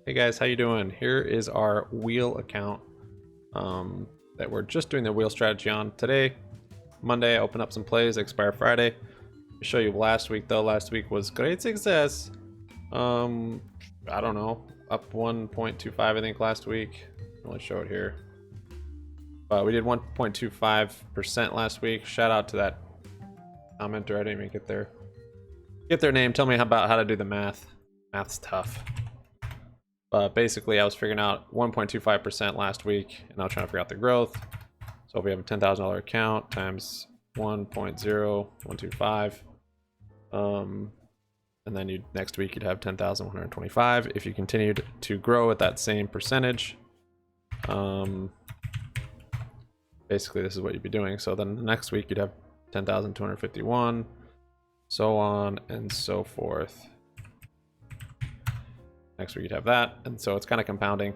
Hey guys, how you doing? Here is our wheel account that we're just doing the wheel strategy on today. Monday, I open up some plays, they expire Friday. I'll show you last week though. Last week was great success. I don't know, up 1.25 I think last week. I'll really show it here. We did 1.25% last week. Shout out to that commenter. I didn't even get their name. Tell me about how to do the math. Math's tough. But basically, I was figuring out 1.25% last week, and I was trying to figure out the growth. So if we have a $10,000 account times 1.0125, and then next week you'd have 10,125 if you continued to grow at that same percentage. Basically, this is what you'd be doing. So then the next week you'd have 10,251, so on and so forth. Next week you'd have that, and so it's kind of compounding.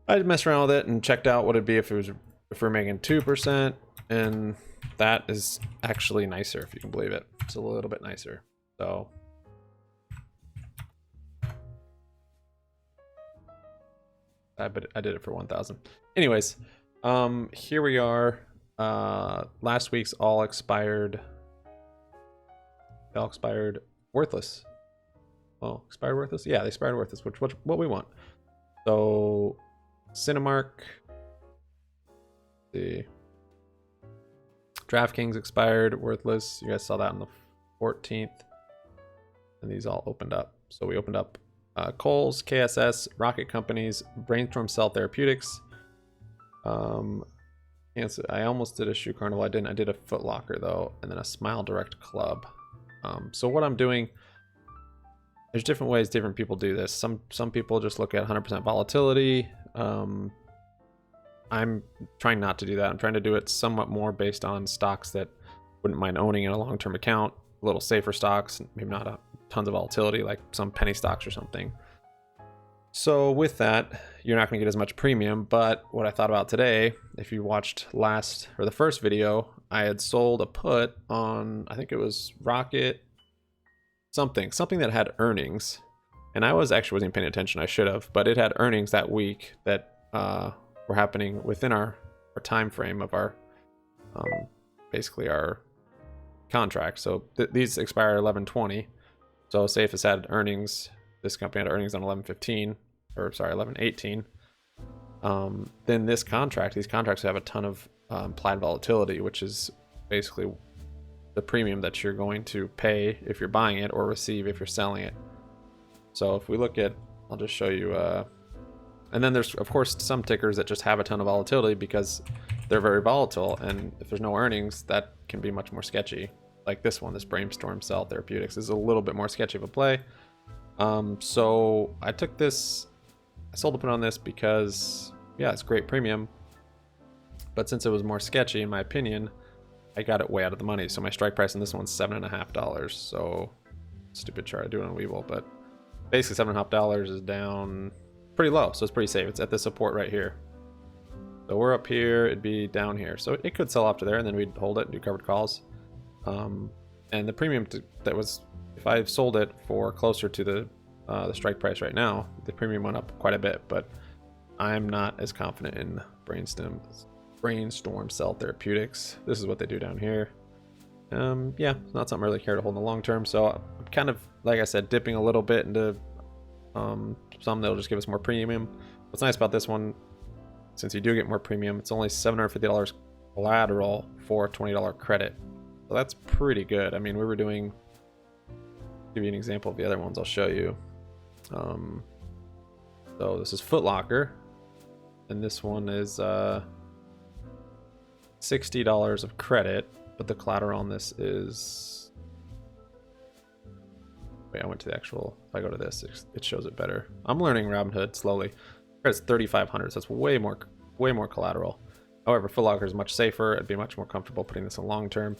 I messed around with it and checked out what it'd be if we're making 2%, and that is actually nicer, if you can believe it. It's a little bit nicer. So I did it for 1,000. Anyways, here we are. Last week's all expired. They all expired worthless. Oh, expired worthless? Yeah, they expired worthless, which what we want. So, Cinemark. The DraftKings expired worthless. You guys saw that on the 14th. And these all opened up. So we opened up Kohl's, KSS, Rocket Companies, Brainstorm Cell Therapeutics. I almost did a Shoe Carnival. I didn't. I did a Foot Locker though, and then a Smile Direct Club. So what I'm doing, there's different ways different people do this. Some people just look at 100% volatility. I'm trying not to do that. I'm trying to do it somewhat more based on stocks that wouldn't mind owning in a long-term account, a little safer stocks, maybe not tons of volatility like some penny stocks or something. So with that, you're not going to get as much premium, but what I thought about today, if you watched the first video, I had sold a put on, I think it was Rocket, something that had earnings, and I wasn't paying attention. I should have, but it had earnings that week that were happening within our time frame of our basically our contract. So these expire 11/20. So say if it's had earnings, this company had earnings on 11/15, or sorry, 11/18. Then these contracts have a ton of implied volatility, which is basically the premium that you're going to pay if you're buying it or receive if you're selling it. So if we look at, I'll just show you, and then there's of course some tickers that just have a ton of volatility because they're very volatile, and if there's no earnings, that can be much more sketchy. Like this one, this Brainstorm Cell Therapeutics is a little bit more sketchy of a play. So I sold a put on this because yeah, it's great premium, but since it was more sketchy in my opinion, I got it way out of the money. So my strike price on this one's $7.50. So stupid chart, I do it on Webull, but basically $7.50 is down pretty low, so it's pretty safe. It's at the support right here. So we're up here, it'd be down here. So it could sell off to there, and then we'd hold it and do covered calls. And the premium that was, if I sold it for closer to the strike price right now, the premium went up quite a bit. But I'm not as confident in Brainstorm Cell Therapeutics. This is what they do down here. Yeah, it's not something I really care to hold in the long term. So I'm kind of, like I said, dipping a little bit into some that'll just give us more premium. What's nice about this one, since you do get more premium, it's only $750 collateral for a $20 credit. So that's pretty good. I mean, we were doing, give you an example of the other ones I'll show you. So this is Foot Locker, and this one is $60 of credit, but the collateral on this is, wait, I went to the actual, if I go to this, it shows it better. I'm learning Robinhood slowly. It's 3,500, so it's way more collateral. However, Foot Locker is much safer. I'd be much more comfortable putting this in long term.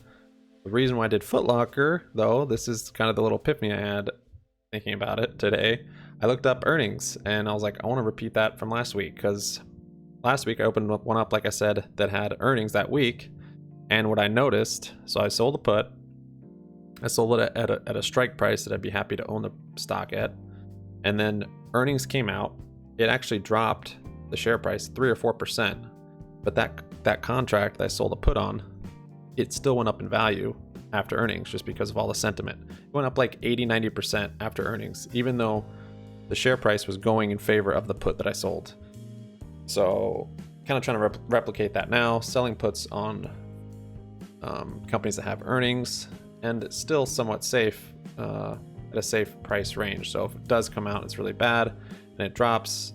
The reason why I did Foot Locker, though, this is kind of the little epiphany I had thinking about it today. I looked up earnings, and I was like, I want to repeat that from last week, because last week I opened one up, like I said, that had earnings that week. And what I noticed, so I sold a put. I sold it at a strike price that I'd be happy to own the stock at. And then earnings came out, it actually dropped the share price 3 or 4%, but that contract that I sold a put on, it still went up in value after earnings just because of all the sentiment. It went up like 80-90% after earnings, even though the share price was going in favor of the put that I sold. So kind of trying to replicate that now, selling puts on companies that have earnings, and it's still somewhat safe at a safe price range. So if it does come out, it's really bad and it drops,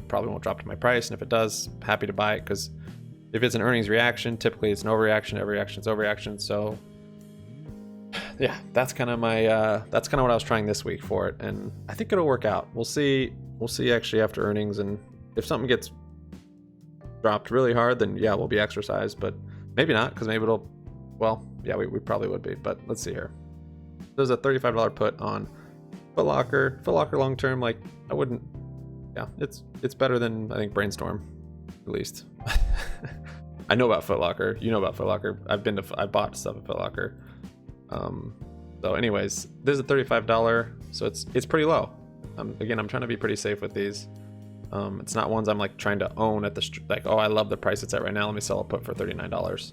probably won't drop to my price. And if it does, happy to buy it, because if it's an earnings reaction, typically it's an overreaction. Every reaction is overreaction. So yeah, that's kind of my that's kind of what I was trying this week for it, and I think it'll work out. We'll see actually after earnings, and if something gets dropped really hard, then yeah, we'll be exercised, but maybe not, because maybe it'll, well, yeah, we probably would be, but let's see here. There's a $35 put on Foot Locker long term. Like, I wouldn't, yeah, it's better than I think Brainstorm, at least. I know about Foot Locker. You know about Foot Locker. I bought stuff at Foot Locker. So anyways, this is a $35, so it's pretty low. Again, I'm trying to be pretty safe with these. It's not ones I'm like trying to own at the like, oh, I love the price it's at right now, let me sell a put for $39.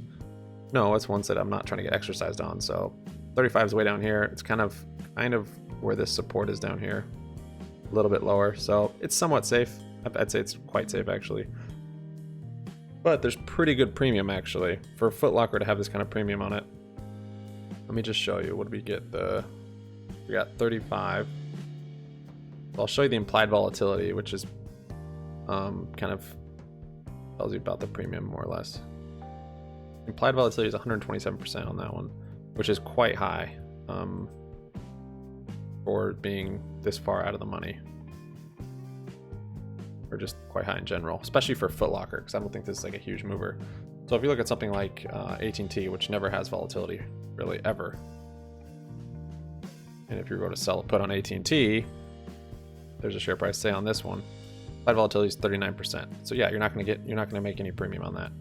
No, it's ones that I'm not trying to get exercised on. So 35 is way down here. It's kind of where this support is down here, a little bit lower. So it's somewhat safe. I'd say it's quite safe actually. But there's pretty good premium actually for Foot Locker to have this kind of premium on it. Let me just show you. What did we get? We got 35. So I'll show you the implied volatility, which is kind of tells you about the premium more or less. Implied volatility is 127% on that one, which is quite high for being this far out of the money, or just quite high in general, especially for Foot Locker, because I don't think this is like a huge mover. So if you look at something like AT&T, which never has volatility really ever, and if you were to sell a put on AT&T, there's a share price, say on this one, implied volatility is 39%. So yeah, you're not gonna make any premium on that.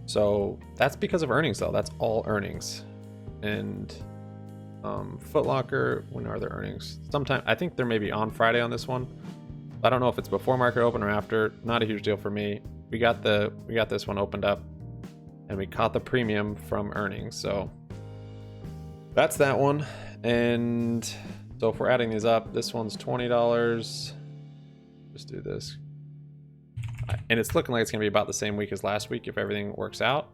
So that's because of earnings though. That's all earnings. And Foot Locker, when are their earnings? Sometime, I think they're maybe on Friday on this one. I don't know if it's before market open or after. Not a huge deal for me. We got this one opened up, and we caught the premium from earnings. So that's that one. And so if we're adding these up, this one's $20. Just do this. And it's looking like it's going to be about the same week as last week if everything works out.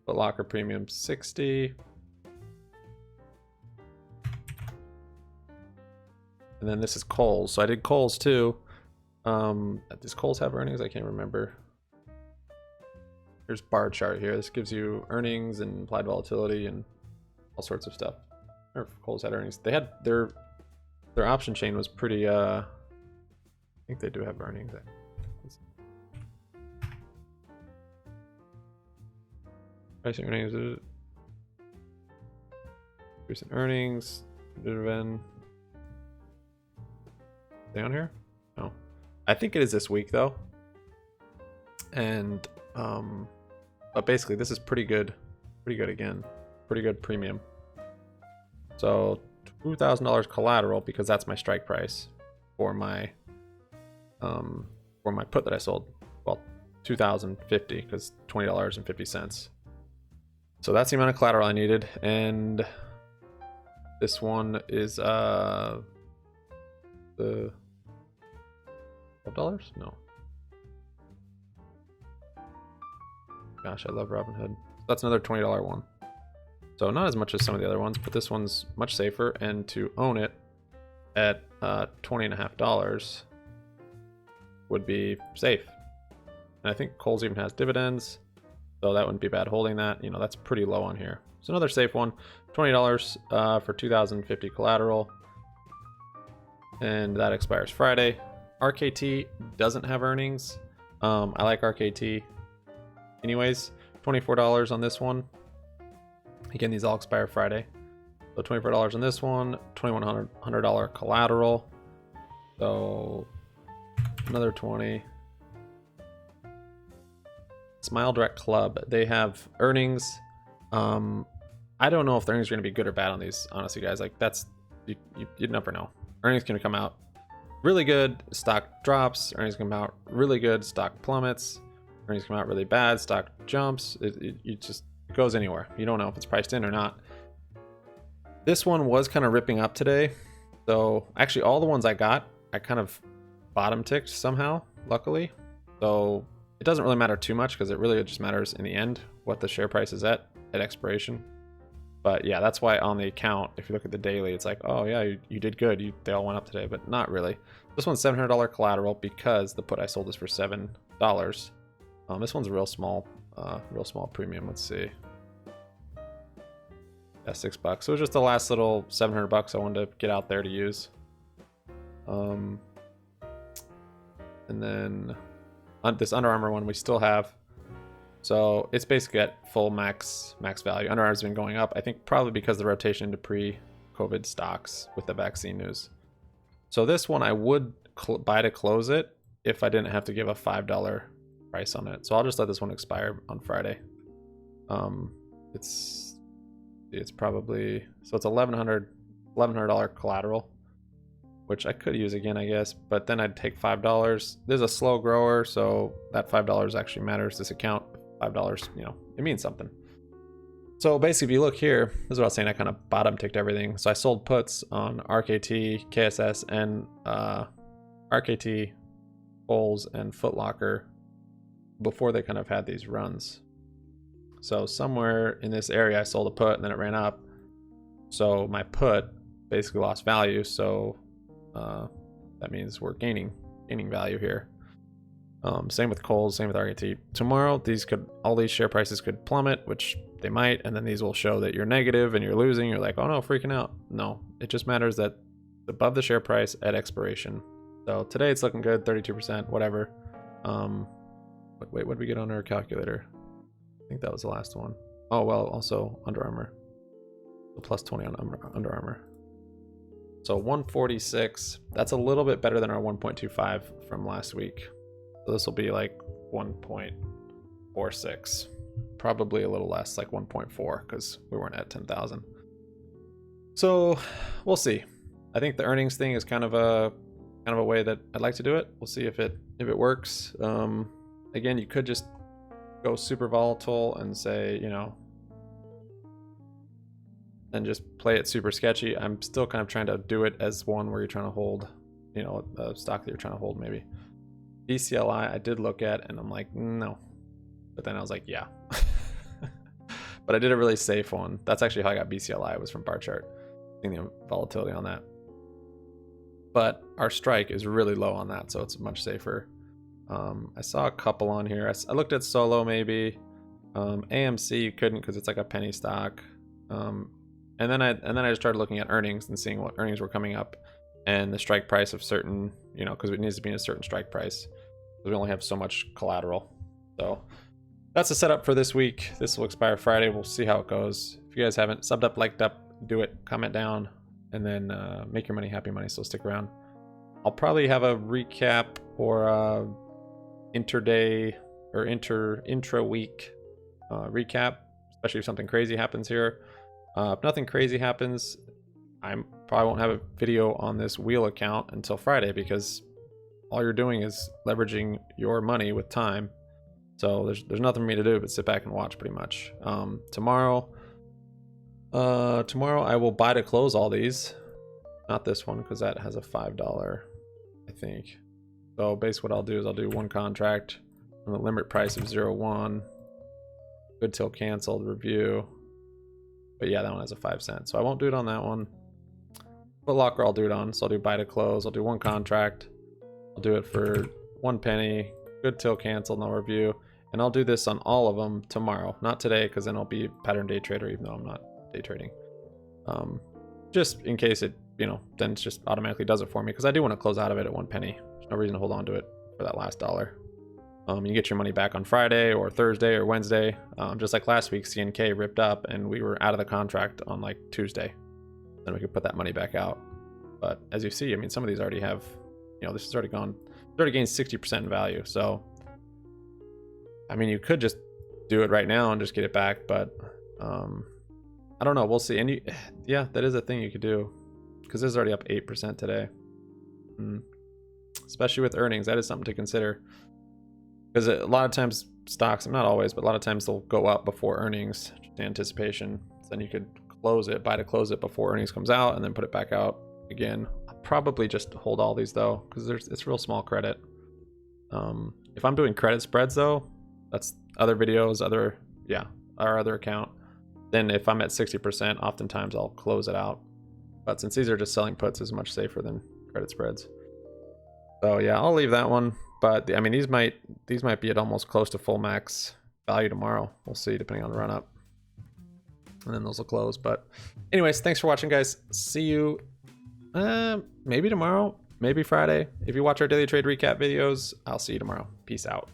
Foot Locker premium 60. And then this is Kohl's. So I did Kohl's too. Does Kohl's have earnings? I can't remember. Here's bar chart here. This gives you earnings and implied volatility and all sorts of stuff. Or if Kohl's had earnings. They had their option chain was pretty I think they do have earnings. Pricing earnings. Recent earnings. Down here? No. I think it is this week though. And but basically this is pretty good again. Pretty good premium. So $2,000 collateral, because that's my strike price for my put that I sold. Well, $2,050 because $20.50. So that's the amount of collateral I needed, and this one is the $12? No. Gosh, I love Robinhood. That's another $20 one. So not as much as some of the other ones, but this one's much safer. And to own it at $20.50 would be safe. And I think Kohl's even has dividends, so that wouldn't be bad holding that. You know, that's pretty low on here. So another safe one, $20 for $2,050 collateral, and that expires Friday. RKT doesn't have earnings. I like RKT. Anyways, $24 on this one. Again, these all expire Friday. So $24 on this one, $2,100 collateral. So another 20. Smile Direct Club, they have earnings. I don't know if the earnings are going to be good or bad on these, honestly, guys. Like, that's you'd never know. Earnings can come out really good, stock drops. Earnings come out really good, stock plummets. Earnings come out really bad, stock jumps. It just goes anywhere. You don't know if it's priced in or not. This one was kind of ripping up today. So actually all the ones I got, I kind of bottom ticked somehow, luckily. So it doesn't really matter too much because it really just matters in the end what the share price is at expiration. But yeah, that's why on the account, if you look at the daily, it's like, oh yeah, you did good. They all went up today, but not really. This one's $700 collateral because the put I sold is for $7. This one's a real small premium. Let's see. Yeah, $6. So it was just the last little $700 I wanted to get out there to use. And then on this Under Armour one we still have. So it's basically at full max value. Under Armour's been going up, I think probably because of the rotation into pre-COVID stocks with the vaccine news. So this one I would buy to close it if I didn't have to give a $5 price on it. So I'll just let this one expire on Friday. It's probably, so it's $1,100 collateral, which I could use again, I guess, but then I'd take $5. This is a slow grower, so that $5 actually matters. This account, $5, it means something. So basically, if you look here, this is what I was saying, I kind of bottom ticked everything. So I sold puts on RKT, KSS, and RKT, Kohl's, and Foot Locker before they kind of had these runs. So somewhere in this area, I sold a put and then it ran up. So my put basically lost value. So that means we're gaining value here. Same with Kohl's, same with RKT. Tomorrow, all these share prices could plummet, which they might, and then these will show that you're negative and you're losing. You're like, oh no, freaking out. No, it just matters that it's above the share price at expiration. So today it's looking good, 32%, whatever. But wait, what did we get on our calculator? I think that was the last one. Oh, well, also Under Armour. So plus 20 on Under Armour. So 146. That's a little bit better than our 1.25 from last week. So this will be like 1.46. Probably a little less, like 1.4, because we weren't at 10,000. So we'll see. I think the earnings thing is kind of a way that I'd like to do it. We'll see if it works. Again, you could just go super volatile and say, and just play it super sketchy. I'm still kind of trying to do it as one where you're trying to hold, a stock that you're trying to hold maybe. BCLI I did look at and I'm like, no. But then I was like, yeah. But I did a really safe one. That's actually how I got BCLI, was from bar chart. Seeing the volatility on that. But our strike is really low on that, so it's much safer. I saw a couple on here. I looked at Solo maybe. AMC you couldn't because it's like a penny stock. And then I just started looking at earnings and seeing what earnings were coming up and the strike price of certain, because it needs to be in a certain strike price. We only have so much collateral. So that's the setup for this week. This will expire Friday. We'll see how it goes. If you guys haven't subbed up, liked up, do it, comment down, and then make your money happy money. So stick around. I'll probably have a recap or a interday or intra-week recap, especially if something crazy happens here. If nothing crazy happens, I probably won't have a video on this wheel account until Friday, because all you're doing is leveraging your money with time. So there's nothing for me to do but sit back and watch pretty much. Tomorrow I will buy to close all these. Not this one, because that has a $5, I think. So basically what I'll do is I'll do one contract on the limit price of 0.1. Good till canceled, review. But yeah, that one has a 5 cent. So I won't do it on that one. Foot Locker I'll do it on. So I'll do buy to close. I'll do one contract. I'll do it for 1 penny. Good till canceled, no review. And I'll do this on all of them tomorrow. Not today, because then I'll be pattern day trader, even though I'm not day trading. Just in case it, then it just automatically does it for me, because I do want to close out of it at 1 penny. There's no reason to hold on to it for that last dollar. You get your money back on Friday or Thursday or Wednesday. Just like last week, CNK ripped up and we were out of the contract on like Tuesday. Then we could put that money back out. But as you see, some of these already have, this has already gone, it's already gained 60% in value. So, you could just do it right now and just get it back, but I don't know. We'll see. And yeah, that is a thing you could do. because this is already up 8% today. Especially with earnings, that is something to consider. Because a lot of times stocks, not always, but a lot of times they'll go up before earnings, just anticipation. So then you could close it, buy to close it before earnings comes out, and then put it back out again. I'll probably just hold all these though, because it's real small credit. If I'm doing credit spreads though, that's other videos, our other account. Then if I'm at 60%, oftentimes I'll close it out. But since these are just selling puts, is much safer than credit spreads. So yeah, I'll leave that one. But I mean, these might be at almost close to full max value tomorrow. We'll see, depending on the run up. And then those will close. But anyways, thanks for watching, guys. See you maybe tomorrow, maybe Friday. If you watch our daily trade recap videos, I'll see you tomorrow. Peace out.